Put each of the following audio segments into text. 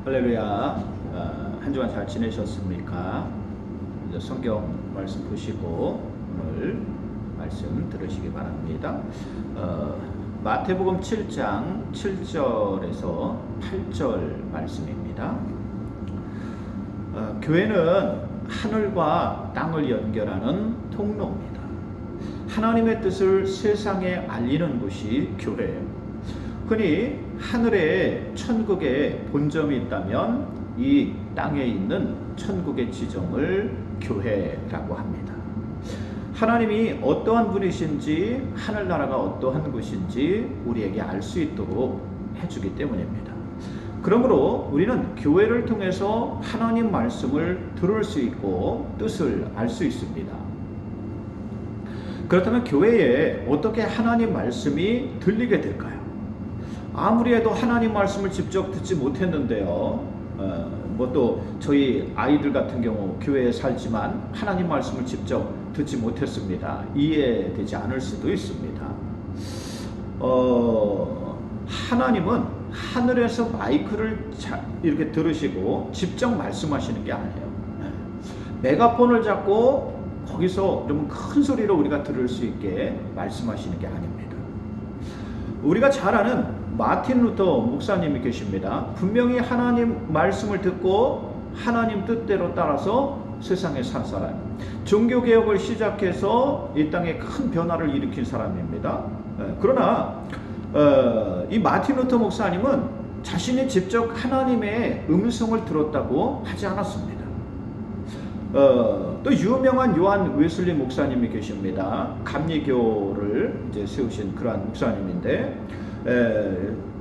할렐루야. 한 주간 잘 지내셨습니까? 이제 성경 말씀 보시고 오늘 말씀 들으시기 바랍니다. 마태복음 7장 7절에서 8절 말씀입니다. 교회는 하늘과 땅을 연결하는 통로입니다. 하나님의 뜻을 세상에 알리는 곳이 교회예요. 흔히 하늘에 천국에 본점이 있다면 이 땅에 있는 천국의 지점을 교회라고 합니다. 하나님이 어떠한 분이신지, 하늘나라가 어떠한 곳인지 우리에게 알 수 있도록 해주기 때문입니다. 그러므로 우리는 교회를 통해서 하나님 말씀을 들을 수 있고 뜻을 알 수 있습니다. 그렇다면 교회에 어떻게 하나님 말씀이 들리게 될까요? 아무리 해도 하나님 말씀을 직접 듣지 못했는데요. 또 저희 아이들 같은 경우 교회에 살지만 하나님 말씀을 직접 듣지 못했습니다. 이해되지 않을 수도 있습니다. 하나님은 하늘에서 마이크를 이렇게 들으시고 직접 말씀하시는 게 아니에요. 메가폰을 잡고 거기서 여러분 큰 소리로 우리가 들을 수 있게 말씀하시는 게 아닙니다. 우리가 잘 아는 마틴 루터 목사님이 계십니다. 분명히 하나님 말씀을 듣고 하나님 뜻대로 따라서 세상에 산 사람, 종교개혁을 시작해서 이 땅에 큰 변화를 일으킨 사람입니다. 그러나 이 마틴 루터 목사님은 자신이 직접 하나님의 음성을 들었다고 하지 않았습니다. 또 유명한 요한 웨슬리 목사님이 계십니다. 감리교를 이제 세우신 그러한 목사님인데,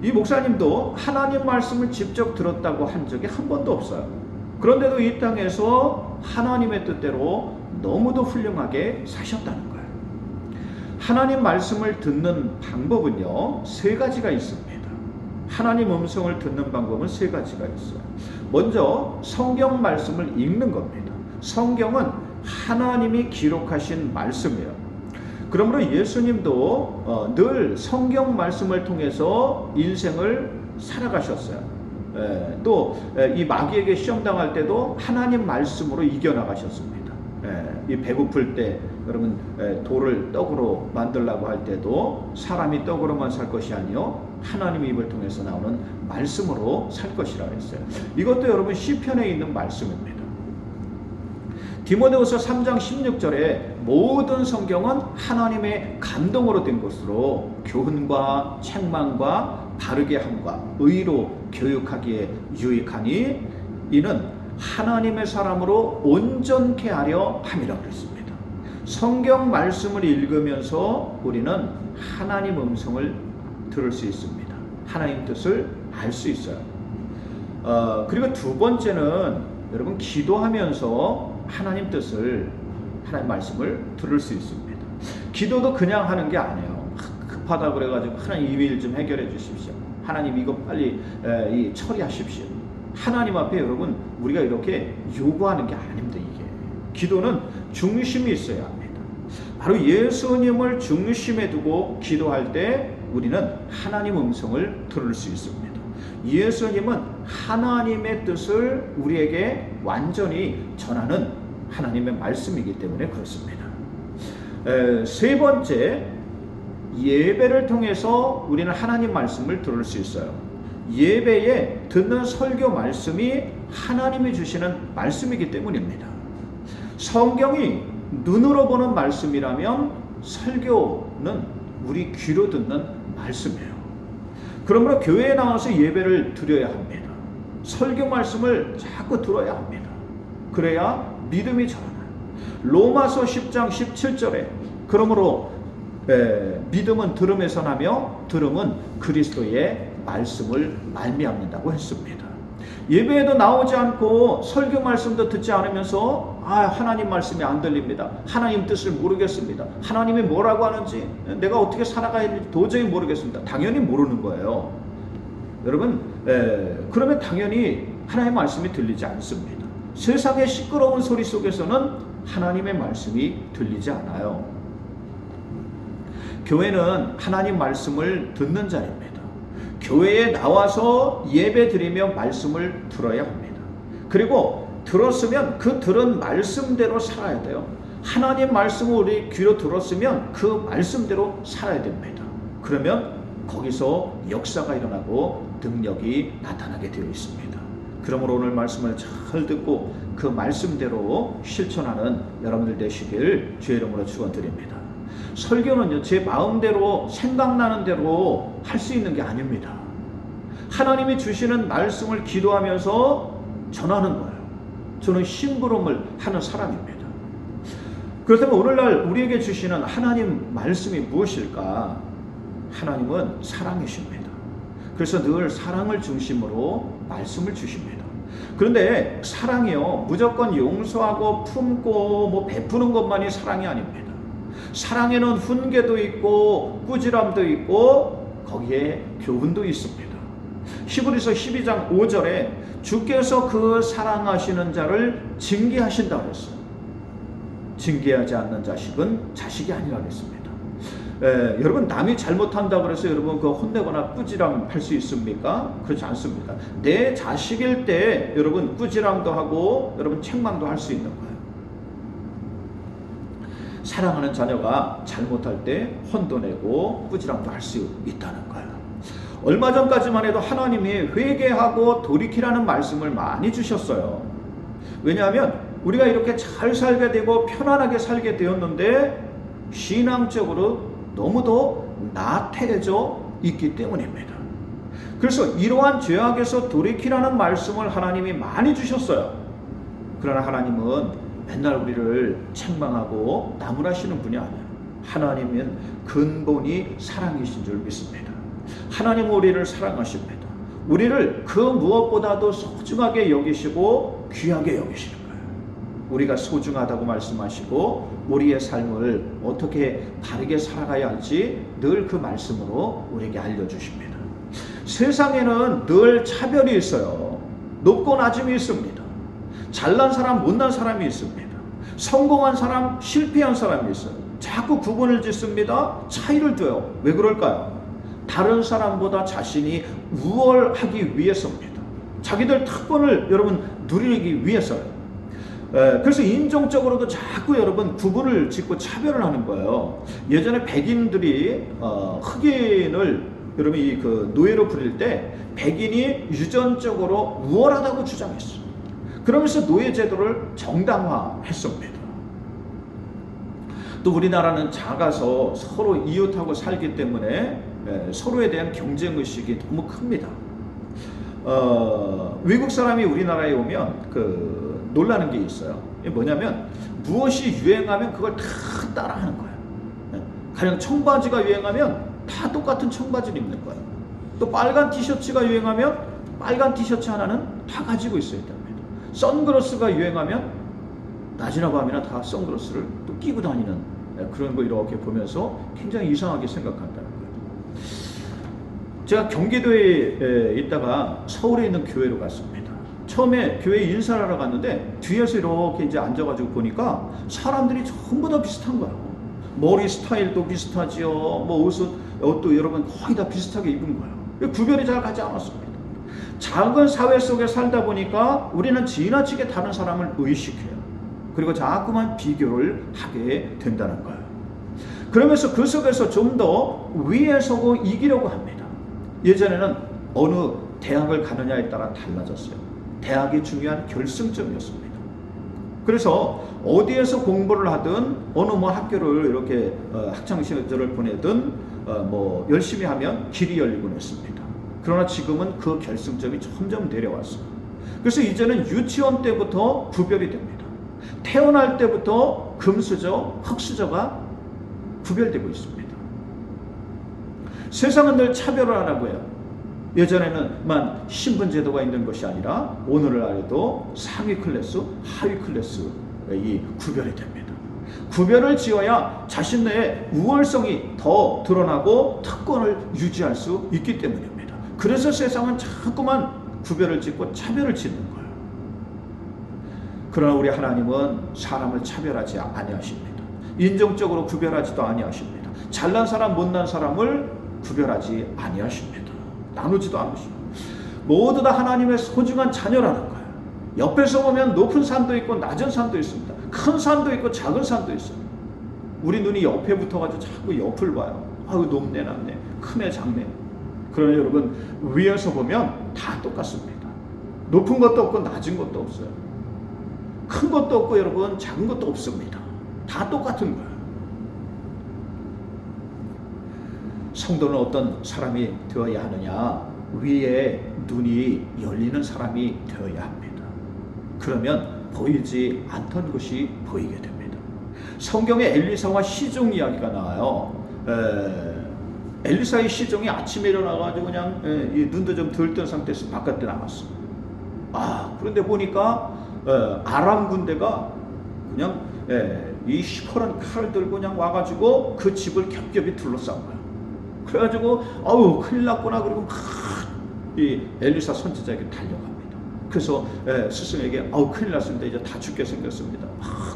이 목사님도 하나님 말씀을 직접 들었다고 한 적이 한 번도 없어요. 그런데도 이 땅에서 하나님의 뜻대로 너무도 훌륭하게 사셨다는 거예요. 하나님 말씀을 듣는 방법은요, 세 가지가 있습니다. 하나님 음성을 듣는 방법은 세 가지가 있어요. 먼저 성경 말씀을 읽는 겁니다. 성경은 하나님이 기록하신 말씀이에요. 그러므로 예수님도 늘 성경 말씀을 통해서 인생을 살아가셨어요. 또 이 마귀에게 시험당할 때도 하나님 말씀으로 이겨나가셨습니다. 이 배고플 때 여러분 돌을 떡으로 만들라고 할 때도 사람이 떡으로만 살 것이 아니요 하나님의 입을 통해서 나오는 말씀으로 살 것이라 했어요. 이것도 여러분 시편에 있는 말씀입니다. 디모데후서 3장 16절에 모든 성경은 하나님의 감동으로 된 것으로 교훈과 책망과 바르게 함과 의로 교육하기에 유익하니 이는 하나님의 사람으로 온전케 하려 함이라 그랬습니다. 성경 말씀을 읽으면서 우리는 하나님 음성을 들을 수 있습니다. 하나님 뜻을 알 수 있어요. 그리고 두 번째는 여러분 기도하면서 하나님 뜻을, 하나님 말씀을 들을 수 있습니다. 기도도 그냥 하는 게 아니에요. 급하다 그래가지고 하나님 이 일 좀 해결해 주십시오. 하나님 이거 빨리 처리하십시오. 하나님 앞에 여러분 우리가 이렇게 요구하는 게 아닙니다. 이게 기도는 중심이 있어야 합니다. 바로 예수님을 중심에 두고 기도할 때 우리는 하나님 음성을 들을 수 있습니다. 예수님은 하나님의 뜻을 우리에게 완전히 전하는 하나님의 말씀이기 때문에 그렇습니다. 세 번째, 예배를 통해서 우리는 하나님 말씀을 들을 수 있어요. 예배에 듣는 설교 말씀이 하나님이 주시는 말씀이기 때문입니다. 성경이 눈으로 보는 말씀이라면 설교는 우리 귀로 듣는 말씀이에요. 그러므로 교회에 나와서 예배를 드려야 합니다. 설교 말씀을 자꾸 들어야 합니다. 그래야 믿음이 자라나요. 로마서 10장 17절에 그러므로 믿음은 들음에서 나며 들음은 그리스도의 말씀을 말미암는다고 했습니다. 예배에도 나오지 않고 설교 말씀도 듣지 않으면서 하나님 말씀이 안 들립니다. 하나님 뜻을 모르겠습니다. 하나님이 뭐라고 하는지 내가 어떻게 살아가야 할지 도저히 모르겠습니다. 당연히 모르는 거예요. 여러분 그러면 당연히 하나님의 말씀이 들리지 않습니다. 세상의 시끄러운 소리 속에서는 하나님의 말씀이 들리지 않아요. 교회는 하나님 말씀을 듣는 자리입니다. 교회에 나와서 예배 드리며 말씀을 들어야 합니다. 그리고 들었으면 그 들은 말씀대로 살아야 돼요. 하나님 말씀을 우리 귀로 들었으면 그 말씀대로 살아야 됩니다. 그러면 거기서 역사가 일어나고 능력이 나타나게 되어 있습니다. 그러므로 오늘 말씀을 잘 듣고 그 말씀대로 실천하는 여러분들 되시길 주의 이름으로 축원드립니다. 설교는요, 제 마음대로 생각나는 대로 할 수 있는 게 아닙니다. 하나님이 주시는 말씀을 기도하면서 전하는 거예요. 저는 심부름을 하는 사람입니다. 그렇다면 오늘날 우리에게 주시는 하나님 말씀이 무엇일까? 하나님은 사랑이십니다. 그래서 늘 사랑을 중심으로 말씀을 주십니다. 그런데 사랑이요, 무조건 용서하고 품고 베푸는 것만이 사랑이 아닙니다. 사랑에는 훈계도 있고 꾸지람도 있고 거기에 교훈도 있습니다. 히브리서 12장 5절에 주께서 그 사랑하시는 자를 징계하신다 그랬어요. 징계하지 않는 자식은 자식이 아니라 그랬습니다. 여러분, 남이 잘못한다고 해서 여러분 그 혼내거나 꾸지람 할 수 있습니까? 그렇지 않습니다. 내 자식일 때 여러분 꾸지람도 하고 여러분 책망도 할 수 있는 거예요. 사랑하는 자녀가 잘못할 때 혼도 내고 꾸지람도 할 수 있다는 거예요. 얼마 전까지만 해도 하나님이 회개하고 돌이키라는 말씀을 많이 주셨어요. 왜냐하면 우리가 이렇게 잘 살게 되고 편안하게 살게 되었는데 신앙적으로 너무도 나태해져 있기 때문입니다. 그래서 이러한 죄악에서 돌이키라는 말씀을 하나님이 많이 주셨어요. 그러나 하나님은 맨날 우리를 책망하고 나무라시는 분이 아니에요. 하나님은 근본이 사랑이신 줄 믿습니다. 하나님은 우리를 사랑하십니다. 우리를 그 무엇보다도 소중하게 여기시고 귀하게 여기시는 거예요. 우리가 소중하다고 말씀하시고 우리의 삶을 어떻게 바르게 살아가야 할지 늘 그 말씀으로 우리에게 알려주십니다. 세상에는 늘 차별이 있어요. 높고 낮음이 있습니다. 잘난 사람, 못난 사람이 있습니다. 성공한 사람, 실패한 사람이 있어요. 자꾸 구분을 짓습니다. 차이를 둬요. 왜 그럴까요? 다른 사람보다 자신이 우월하기 위해서입니다. 자기들 특권을 여러분 누리기 위해서요. 그래서 인종적으로도 자꾸 여러분 구분을 짓고 차별을 하는 거예요. 예전에 백인들이 흑인을 여러분이 그 노예로 부릴 때 백인이 유전적으로 우월하다고 주장했어요. 그러면서 노예 제도를 정당화했습니다. 또 우리나라는 작아서 서로 이웃하고 살기 때문에 서로에 대한 경쟁의식이 너무 큽니다. 외국 사람이 우리나라에 오면 놀라는 게 있어요. 이게 뭐냐면 무엇이 유행하면 그걸 다 따라하는 거예요. 가령 청바지가 유행하면 다 똑같은 청바지를 입는 거예요. 또 빨간 티셔츠가 유행하면 빨간 티셔츠 하나는 다 가지고 있어야 됩니다. 선글라스가 유행하면 낮이나 밤이나 다 선글라스를 또 끼고 다니는 그런 거 이렇게 보면서 굉장히 이상하게 생각한다는 거예요. 제가 경기도에 있다가 서울에 있는 교회로 갔습니다. 처음에 교회 인사를 하러 갔는데 뒤에서 이렇게 이제 앉아가지고 보니까 사람들이 전부 다 비슷한 거예요. 머리 스타일도 비슷하지요. 뭐 옷도 여러분 거의 다 비슷하게 입은 거예요. 구별이 잘 가지 않았습니다. 작은 사회 속에 살다 보니까 우리는 지나치게 다른 사람을 의식해요. 그리고 자꾸만 비교를 하게 된다는 거예요. 그러면서 그 속에서 좀 더 위에 서고 이기려고 합니다. 예전에는 어느 대학을 가느냐에 따라 달라졌어요. 대학이 중요한 결승점이었습니다. 그래서 어디에서 공부를 하든 어느 학교를 이렇게 학창시절을 보내든 열심히 하면 길이 열리곤 했습니다. 그러나 지금은 그 결승점이 점점 내려왔어요. 그래서 이제는 유치원 때부터 구별이 됩니다. 태어날 때부터 금수저, 흑수저가 구별되고 있습니다. 세상은 늘 차별을 하라고 해요. 예전에는만 신분제도가 있는 것이 아니라 오늘날에도 상위 클래스, 하위 클래스 이 구별이 됩니다. 구별을 지어야 자신 내의 우월성이 더 드러나고 특권을 유지할 수 있기 때문입니다. 그래서 세상은 자꾸만 구별을 짓고 차별을 짓는 거예요. 그러나 우리 하나님은 사람을 차별하지 아니하십니다. 인종적으로 구별하지도 아니하십니다. 잘난 사람, 못난 사람을 구별하지 아니하십니다. 나누지도 않으시고 모두 다 하나님의 소중한 자녀라는 거예요. 옆에서 보면 높은 산도 있고 낮은 산도 있습니다. 큰 산도 있고 작은 산도 있어요. 우리 눈이 옆에 붙어가지고 자꾸 옆을 봐요. 아유, 높네 낮네, 크네 작네. 그러나 여러분, 위에서 보면 다 똑같습니다. 높은 것도 없고 낮은 것도 없어요. 큰 것도 없고 여러분 작은 것도 없습니다. 다 똑같은 거예요. 성도는 어떤 사람이 되어야 하느냐? 위에 눈이 열리는 사람이 되어야 합니다. 그러면 보이지 않던 것이 보이게 됩니다. 성경에 엘리사와 시종 이야기가 나와요. 엘리사의 시종이 아침에 일어나가지고 그냥 이 눈도 좀 덜 뜬 상태에서 바깥에 나갔어. 그런데 보니까 아람 군대가 그냥 이 시퍼런 칼을 들고 그냥 와가지고 그 집을 겹겹이 둘러싼 거야. 그래가지고 큰일 났구나. 그리고 막 이 엘리사 선지자에게 달려갑니다. 그래서 스승에게 큰일 났습니다. 이제 다 죽게 생겼습니다.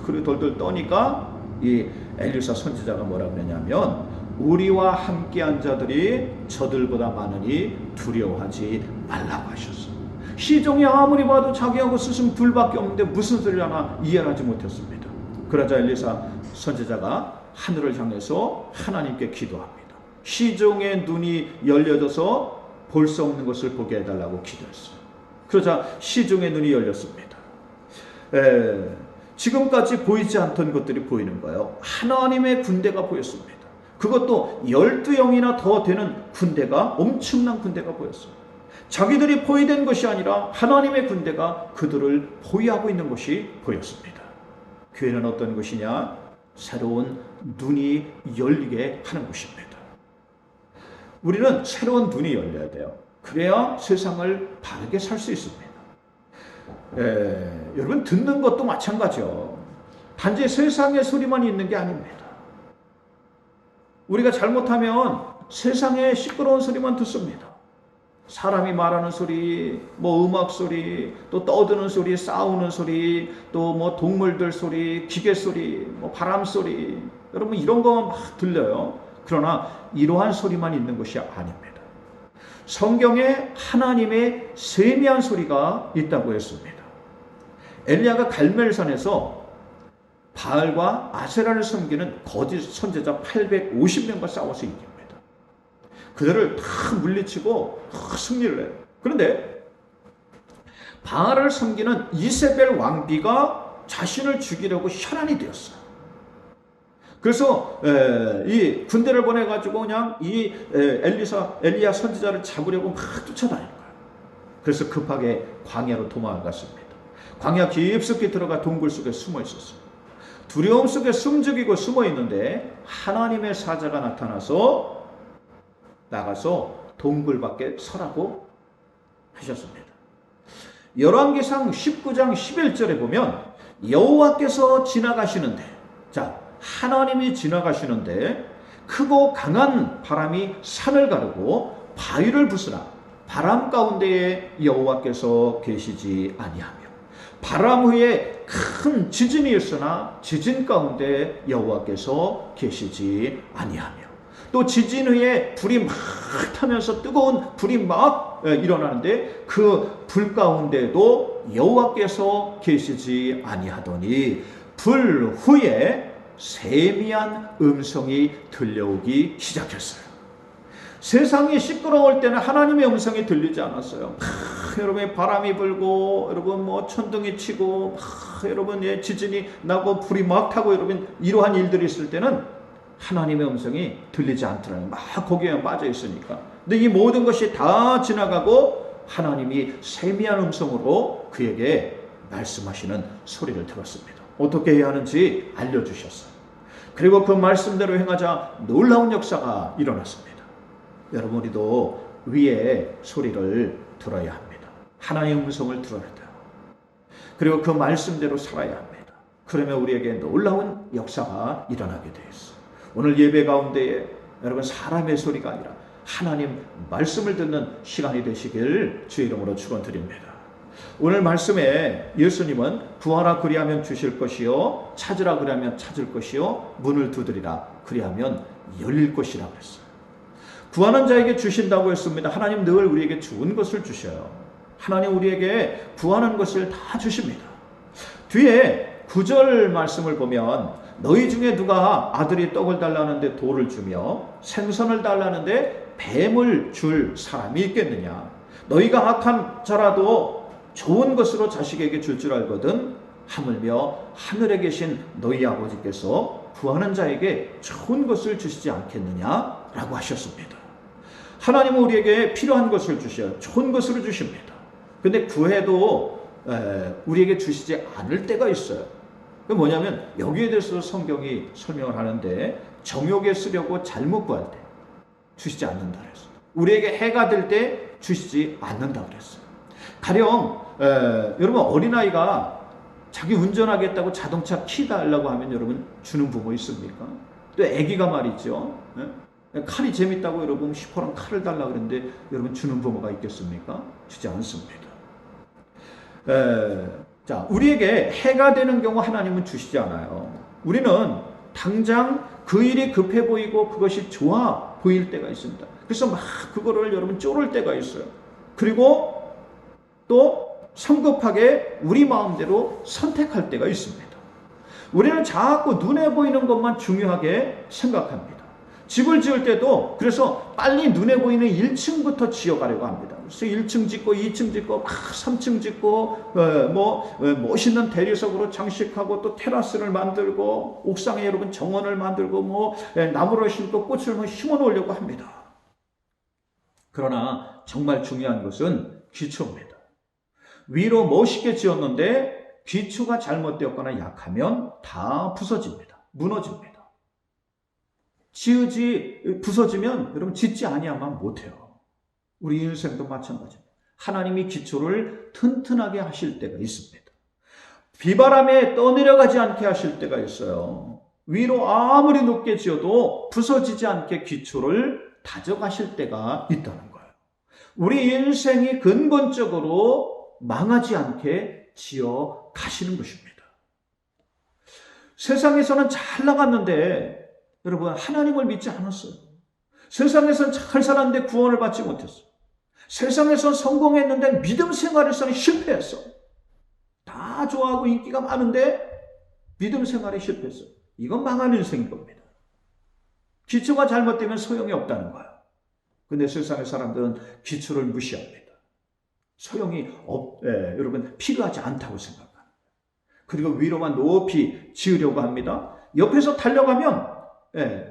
그리고 돌돌 떠니까 이 엘리사 선지자가 뭐라 그러냐면, 우리와 함께한 자들이 저들보다 많으니 두려워하지 말라고 하셨어. 시종이 아무리 봐도 자기하고 스승 둘밖에 없는데 무슨 소리를 하나 이해하지 못했습니다. 그러자 엘리사 선지자가 하늘을 향해서 하나님께 기도합니다. 시종의 눈이 열려져서 볼 수 없는 것을 보게 해달라고 기도했어요. 그러자 시종의 눈이 열렸습니다. 지금까지 보이지 않던 것들이 보이는 거예요. 하나님의 군대가 보였습니다. 그것도 12영이나 더 되는 군대가, 엄청난 군대가 보였어요. 자기들이 포위된 것이 아니라 하나님의 군대가 그들을 포위하고 있는 것이 보였습니다. 교회는 어떤 것이냐? 새로운 눈이 열리게 하는 것입니다. 우리는 새로운 눈이 열려야 돼요. 그래야 세상을 바르게 살 수 있습니다. 여러분, 듣는 것도 마찬가지요. 단지 세상의 소리만 있는 게 아닙니다. 우리가 잘못하면 세상의 시끄러운 소리만 듣습니다. 사람이 말하는 소리, 음악 소리, 또 떠드는 소리, 싸우는 소리, 또 동물들 소리, 기계 소리, 바람 소리, 여러분 이런 거 막 들려요. 그러나 이러한 소리만 있는 것이 아닙니다. 성경에 하나님의 세미한 소리가 있다고 했습니다. 엘리야가 갈멜산에서 바알과 아세라를 섬기는 거짓 선지자 850명과 싸워서 이깁니다. 그들을 다 물리치고 승리를 해요. 그런데 바알을 섬기는 이세벨 왕비가 자신을 죽이려고 혈안이 되었어요. 그래서 이 군대를 보내가지고 그냥 이 엘리야 선지자를 잡으려고 막 쫓아다니는 거예요. 그래서 급하게 광야로 도망갔습니다. 광야 깊숙이 들어가 동굴 속에 숨어 있었어요. 두려움 속에 숨죽이고 숨어 있는데 하나님의 사자가 나가서 동굴 밖에 서라고 하셨습니다. 열왕기상 19장 11절에 보면 여호와께서 지나가시는데, 하나님이 지나가시는데 크고 강한 바람이 산을 가르고 바위를 부수나 바람 가운데에 여호와께서 계시지 아니하며, 바람 후에 큰 지진이 있으나 지진 가운데 여호와께서 계시지 아니하며, 또 지진 후에 불이 막 타면서 뜨거운 불이 막 일어나는데 그 불 가운데도 여호와께서 계시지 아니하더니 불 후에 세미한 음성이 들려오기 시작했어요. 세상이 시끄러울 때는 하나님의 음성이 들리지 않았어요. 여러분 바람이 불고, 여러분 천둥이 치고, 여러분 지진이 나고 불이 막 타고, 여러분 이러한 일들이 있을 때는 하나님의 음성이 들리지 않더라고요. 막 거기에 빠져 있으니까. 근데 이 모든 것이 다 지나가고 하나님이 세미한 음성으로 그에게 말씀하시는 소리를 들었습니다. 어떻게 해야 하는지 알려주셨어요. 그리고 그 말씀대로 행하자 놀라운 역사가 일어났습니다. 여러분, 우리도 위의 소리를 들어야 합니다. 하나님의 음성을 들어야 돼요. 그리고 그 말씀대로 살아야 합니다. 그러면 우리에게 놀라운 역사가 일어나게 되어 있어요. 오늘 예배 가운데에 여러분 사람의 소리가 아니라 하나님 말씀을 듣는 시간이 되시길 주의 이름으로 축원드립니다. 오늘 말씀에 예수님은 구하라 그리하면 주실 것이요, 찾으라 그리하면 찾을 것이요, 문을 두드리라 그리하면 열릴 것이라 그랬어요. 구하는 자에게 주신다고 했습니다. 하나님 늘 우리에게 좋은 것을 주셔요. 하나님 우리에게 구하는 것을 다 주십니다. 뒤에 9절 말씀을 보면 너희 중에 누가 아들이 떡을 달라는데 돌을 주며 생선을 달라는데 뱀을 줄 사람이 있겠느냐. 너희가 악한 자라도 좋은 것으로 자식에게 줄 알거든 하물며 하늘에 계신 너희 아버지께서 구하는 자에게 좋은 것을 주시지 않겠느냐라고 하셨습니다. 하나님은 우리에게 필요한 것을 주셔요. 좋은 것으로 주십니다. 근데 구해도 우리에게 주시지 않을 때가 있어요. 그 뭐냐면 여기에 대해서 성경이 설명을 하는데 정욕에 쓰려고 잘못 구할 때 주시지 않는다 그랬어요. 우리에게 해가 될 때 주시지 않는다 그랬어요. 가령 여러분 어린아이가 자기 운전하겠다고 자동차 키 달라고 하면 여러분 주는 부모 있습니까? 또 아기가 말이죠. 칼이 재밌다고 여러분 슈퍼랑 칼을 달라고 그랬는데 여러분 주는 부모가 있겠습니까? 주지 않습니다. 자, 우리에게 해가 되는 경우 하나님은 주시지 않아요. 우리는 당장 그 일이 급해 보이고 그것이 좋아 보일 때가 있습니다. 그래서 막 그거를 여러분 쫄을 때가 있어요. 그리고 또 성급하게 우리 마음대로 선택할 때가 있습니다. 우리는 자꾸 눈에 보이는 것만 중요하게 생각합니다. 집을 지을 때도 그래서 빨리 눈에 보이는 1층부터 지어가려고 합니다. 그래서 1층 짓고 2층 짓고 막 3층 짓고 멋있는 대리석으로 장식하고 또 테라스를 만들고 옥상에 여러분 정원을 만들고 나무를 심고 꽃을 심어 놓으려고 합니다. 그러나 정말 중요한 것은 기초입니다. 위로 멋있게 지었는데 기초가 잘못되었거나 약하면 다 부서집니다. 무너집니다. 부서지면 여러분 짓지 아니하면 못해요. 우리 인생도 마찬가지입니다. 하나님이 기초를 튼튼하게 하실 때가 있습니다. 비바람에 떠내려가지 않게 하실 때가 있어요. 위로 아무리 높게 지어도 부서지지 않게 기초를 다져가실 때가 있다는 거예요. 우리 인생이 근본적으로 망하지 않게 지어 가시는 것입니다. 세상에서는 잘 나갔는데 여러분 하나님을 믿지 않았어요. 세상에서는 잘 살았는데 구원을 받지 못했어요. 세상에서 성공했는데 믿음 생활에서는 실패했어. 다 좋아하고 인기가 많은데 믿음 생활에 실패했어요. 이건 망한 인생인 겁니다. 기초가 잘못되면 소용이 없다는 거예요. 근데 세상의 사람들은 기초를 무시합니다. 소용이 여러분 필요하지 않다고 생각합니다. 그리고 위로만 높이 지으려고 합니다. 옆에서 달려가면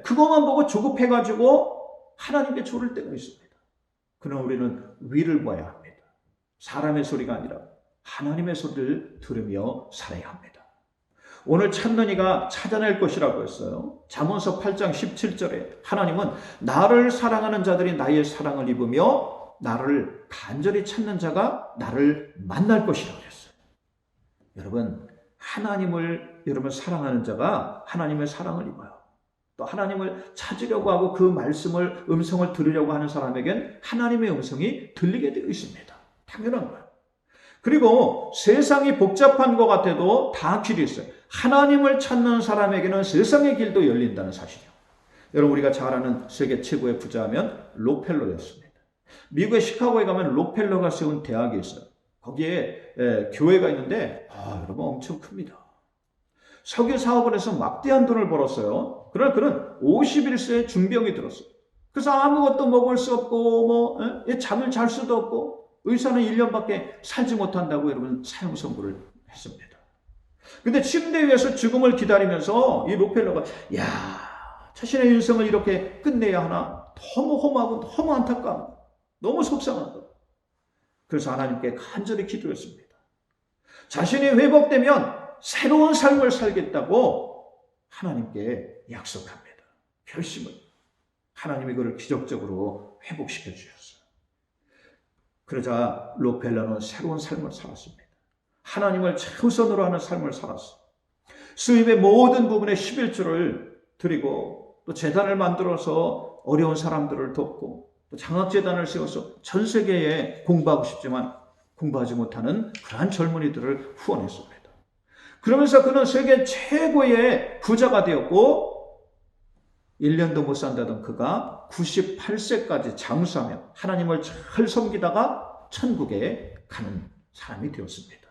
그것만 보고 조급해가지고 하나님께 조를 때가 있습니다. 그러나 우리는 위를 봐야 합니다. 사람의 소리가 아니라 하나님의 소리를 들으며 살아야 합니다. 오늘 찾는 이가 찾아낼 것이라고 했어요. 잠언서 8장 17절에 하나님은 나를 사랑하는 자들이 나의 사랑을 입으며 나를 간절히 찾는 자가 나를 만날 것이라고 했어요. 여러분 하나님을 여러분 사랑하는 자가 하나님의 사랑을 입어요. 또 하나님을 찾으려고 하고 그 음성을 들으려고 하는 사람에겐 하나님의 음성이 들리게 되어 있습니다. 당연한 거예요. 그리고 세상이 복잡한 것 같아도 다 길이 있어요. 하나님을 찾는 사람에게는 세상의 길도 열린다는 사실이요. 여러분 우리가 잘 아는 세계 최고의 부자하면 록펠러였습니다. 미국의 시카고에 가면 록펠러가 세운 대학이 있어요. 거기에 교회가 있는데 여러분 엄청 큽니다. 석유 사업을 해서 막대한 돈을 벌었어요. 그러나 그는 51세에 중병이 들었어요. 그래서 아무것도 먹을 수 없고 잠을 잘 수도 없고 의사는 1년밖에 살지 못한다고 여러분 사형 선고를 했습니다. 근데 침대 위에서 죽음을 기다리면서 이 록펠러가 자신의 인생을 이렇게 끝내야 하나 너무 험하고 너무 안타까운 너무 속상하다. 그래서 하나님께 간절히 기도했습니다. 자신이 회복되면 새로운 삶을 살겠다고 하나님께 약속합니다. 결심을. 하나님이 그를 기적적으로 회복시켜 주셨어요. 그러자 록펠러는 새로운 삶을 살았습니다. 하나님을 최우선으로 하는 삶을 살았어요. 수입의 모든 부분에 11조를 드리고 또 재단을 만들어서 어려운 사람들을 돕고 또 장학재단을 세워서 전 세계에 공부하고 싶지만 공부하지 못하는 그러한 젊은이들을 후원했습니다. 그러면서 그는 세계 최고의 부자가 되었고 1년도 못 산다던 그가 98세까지 장수하며 하나님을 잘 섬기다가 천국에 가는 사람이 되었습니다.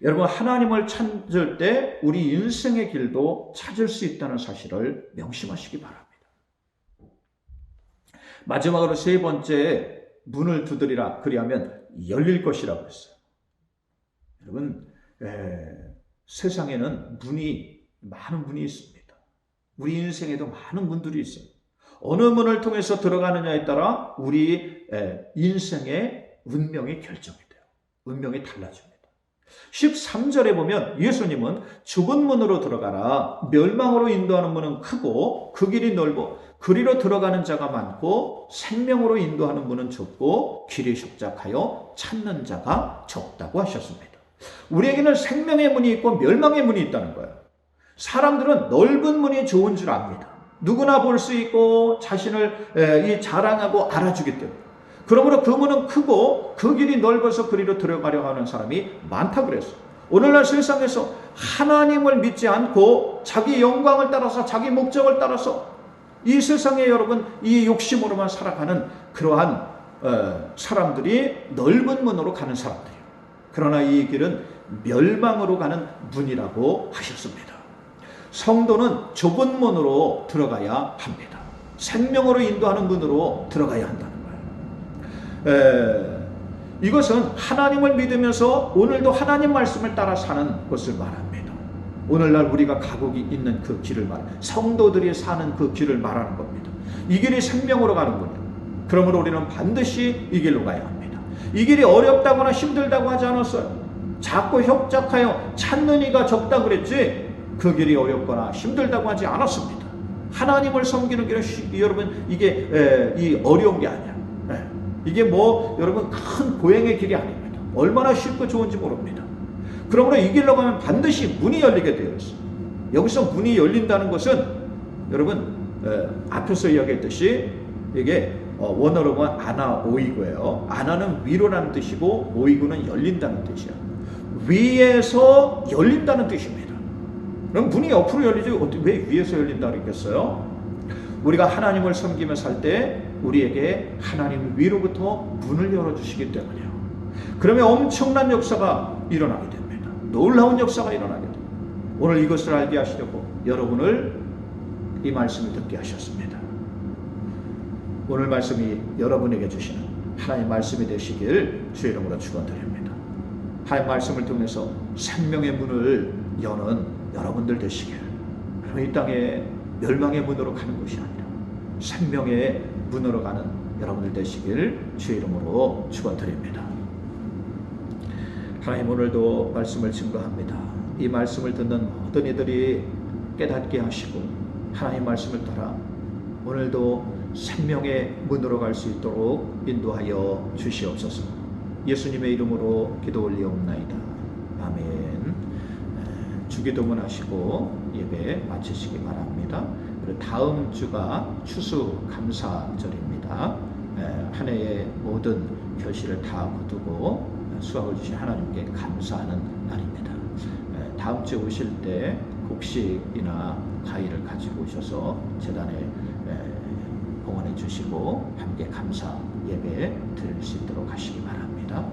여러분, 하나님을 찾을 때 우리 인생의 길도 찾을 수 있다는 사실을 명심하시기 바랍니다. 마지막으로 세 번째, 문을 두드리라 그리하면 열릴 것이라고 했어요. 여러분, 세상에는 많은 문이 있습니다. 우리 인생에도 많은 문들이 있어요. 어느 문을 통해서 들어가느냐에 따라 우리 인생의 운명이 결정이 돼요. 운명이 달라집니다. 13절에 보면 예수님은 좁은 문으로 들어가라. 멸망으로 인도하는 문은 크고 그 길이 넓어 그리로 들어가는 자가 많고 생명으로 인도하는 문은 좁고 길이 협착하여 찾는 자가 적다고 하셨습니다. 우리에게는 생명의 문이 있고 멸망의 문이 있다는 거예요. 사람들은 넓은 문이 좋은 줄 압니다. 누구나 볼 수 있고 자신을 자랑하고 알아주기 때문에. 그러므로 그 문은 크고 그 길이 넓어서 그리로 들어가려 하는 사람이 많다고 그랬어요. 오늘날 세상에서 하나님을 믿지 않고 자기 영광을 따라서 자기 목적을 따라서 이 세상에 여러분 이 욕심으로만 살아가는 그러한 사람들이 넓은 문으로 가는 사람들이에요. 그러나 이 길은 멸망으로 가는 문이라고 하셨습니다. 성도는 좁은 문으로 들어가야 합니다. 생명으로 인도하는 문으로 들어가야 한다는 거예요. 이것은 하나님을 믿으면서 오늘도 하나님 말씀을 따라 사는 것을 말합니다. 오늘날 우리가 가고 있는 그 길을 말합니다. 성도들이 사는 그 길을 말하는 겁니다. 이 길이 생명으로 가는 문이에요. 그러므로 우리는 반드시 이 길로 가야 합니다. 이 길이 어렵다거나 힘들다고 하지 않았어요. 자꾸 협착하여 찾는 이가 적다고 그랬지 그 길이 어렵거나 힘들다고 하지 않았습니다. 하나님을 섬기는 길은 여러분 이게 어려운 게 아니야. 이게 여러분 큰 고행의 길이 아닙니다. 얼마나 쉽고 좋은지 모릅니다. 그러므로 이 길로 가면 반드시 문이 열리게 되어 있어요. 여기서 문이 열린다는 것은 여러분 앞에서 이야기했듯이 이게 원어로 보면 아나오이고예요. 아나는 위로라는 뜻이고 오이고는 열린다는 뜻이에요. 위에서 열린다는 뜻입니다. 그럼 문이 옆으로 열리지 왜 위에서 열린다 그랬겠어요? 우리가 하나님을 섬기며 살 때 우리에게 하나님 위로부터 문을 열어주시기 때문이에요. 그러면 엄청난 역사가 일어나게 됩니다. 놀라운 역사가 일어나게 됩니다. 오늘 이것을 알게 하시려고 여러분을 이 말씀을 듣게 하셨습니다. 오늘 말씀이 여러분에게 주시는 하나님 말씀이 되시길 주의 이름으로 축원드립니다. 하나님 말씀을 통해서 생명의 문을 여는 여러분들 되시길. 이 땅에 멸망의 문으로 가는 것이 아니라 생명의 문으로 가는 여러분들 되시길 주의 이름으로 축원드립니다. 하나님 오늘도 말씀을 증거합니다. 이 말씀을 듣는 모든 이들이 깨닫게 하시고 하나님 말씀을 따라 오늘도 생명의 문으로 갈 수 있도록 인도하여 주시옵소서. 예수님의 이름으로 기도 올리옵나이다. 아멘. 주기도문 하시고 예배 마치시기 바랍니다. 그리고 다음 주가 추수감사절입니다. 한 해의 모든 결실을 다 거두고 수확을 주신 하나님께 감사하는 날입니다. 다음 주에 오실 때 곡식이나 과일을 가지고 오셔서 제단에 봉헌해 주시고 함께 감사 예배 드릴 수 있도록 하시기 바랍니다.